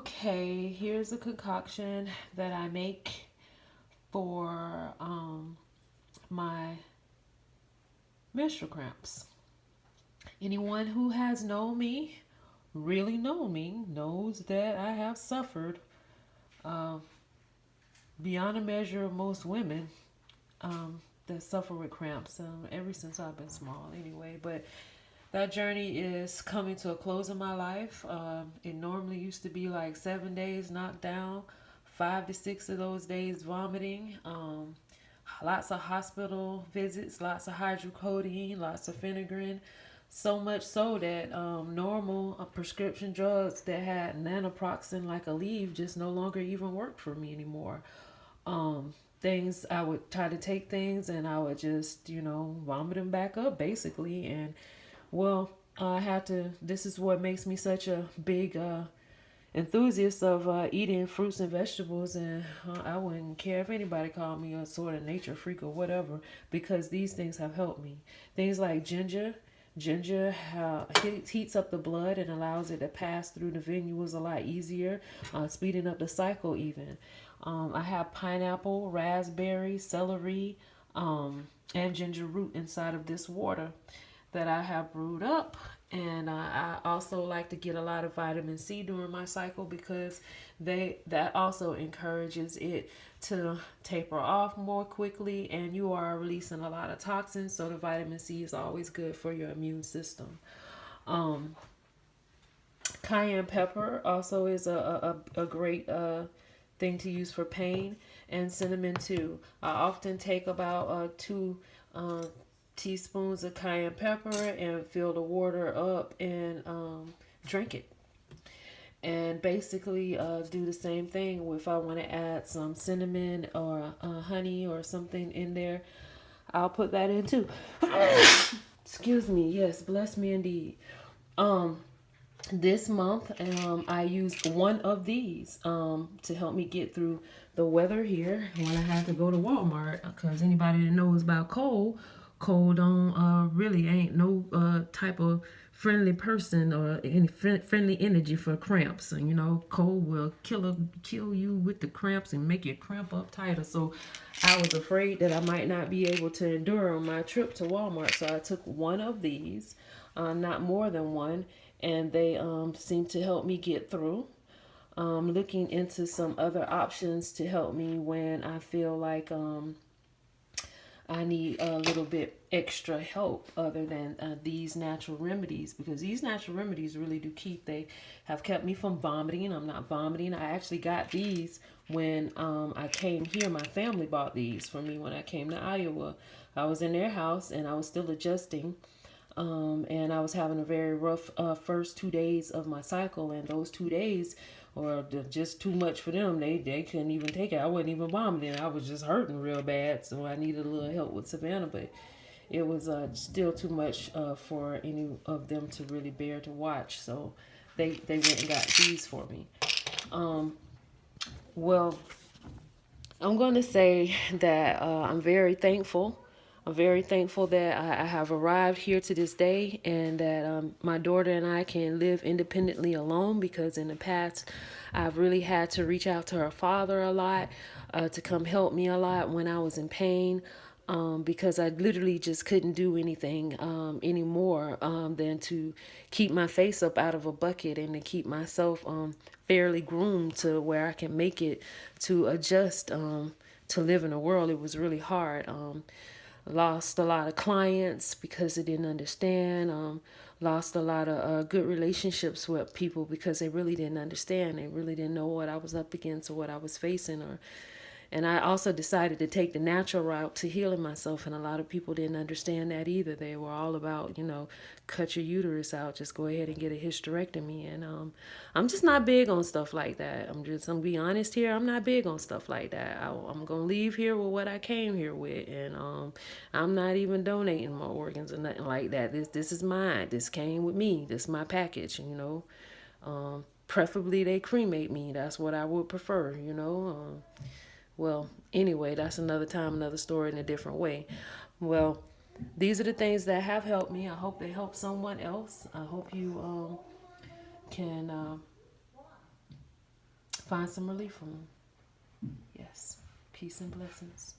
Okay, here's a concoction that I make for my menstrual cramps. Anyone who has known me, really known me, knows that I have suffered uh, beyond a measure of most women that suffer with cramps ever since I've been small, anyway. But that journey is coming to a close in my life. It normally used to be like 7 days knocked down, 5 to 6 of those days vomiting. Lots of hospital visits, lots of hydrocodone, lots of phenergan. So much so that normal prescription drugs that had nanoproxen like Aleve just no longer even worked for me anymore. Things I would try to take things and I would just vomit them back up basically. And well, I had to. This is what makes me such a big enthusiast of eating fruits and vegetables, and I wouldn't care if anybody called me a sort of nature freak or whatever, because these things have helped me. Things like ginger. Ginger heats up the blood and allows it to pass through the venules a lot easier, speeding up the cycle even. I have pineapple, raspberry, celery, and ginger root inside of this water that I have brewed up. And I also like to get a lot of vitamin C during my cycle because that also encourages it to taper off more quickly, and you are releasing a lot of toxins. So the vitamin C is always good for your immune system. Um, Cayenne pepper also is a great thing to use for pain, and cinnamon too. I often take about two uh, teaspoons of cayenne pepper and fill the water up and drink it. And basically do the same thing if I want to add some cinnamon or honey or something in there. I'll put that in too. Excuse me. Yes, bless me indeed. Um, this month, I used one of these to help me get through the weather here when I had to go to Walmart. Because anybody that knows about cold don't really ain't no type of friendly person or any friendly energy for cramps. And cold will kill you with the cramps and make you cramp up tighter. So I was afraid that I might not be able to endure on my trip to Walmart. So I took one of these, not more than one, and they seem to help me get through. Looking into some other options to help me when I feel like I need a little bit extra help other than these natural remedies, because these natural remedies really do they have kept me from vomiting. I'm not vomiting. I actually got these when I came here. My family bought these for me when I came to Iowa. I was in their house and I was still adjusting. And I was having a very rough first 2 days of my cycle, and those 2 days were just too much for them. They couldn't even take it. I wasn't even vomiting. I was just hurting real bad, so I needed a little help with Savannah, but it was still too much for any of them to really bear to watch. So they went and got these for me. Um, well, I'm going to say that I'm very thankful. I'm very thankful that I have arrived here to this day, and that my daughter and I can live independently alone, because in the past I've really had to reach out to her father a lot to come help me a lot when I was in pain. Because I literally just couldn't do anything anymore than to keep my face up out of a bucket and to keep myself fairly groomed to where I can make it to adjust to live in a world. It was really hard. Lost a lot of clients because they didn't understand. Lost a lot of good relationships with people because they really didn't understand. They really didn't know what I was up against or what I was facing. And I also decided to take the natural route to healing myself, and a lot of people didn't understand that either. They were all about, cut your uterus out, just go ahead and get a hysterectomy. And I'm just not big on stuff like that. I'm gonna be honest here. I'm not big on stuff like that. I'm gonna leave here with what I came here with, and I'm not even donating my organs or nothing like that. This is mine. This came with me. This is my package. Preferably they cremate me. That's what I would prefer. Well, anyway, that's another time, another story in a different way. Well, these are the things that have helped me. I hope they help someone else. I hope you can find some relief from them. Yes. Peace and blessings.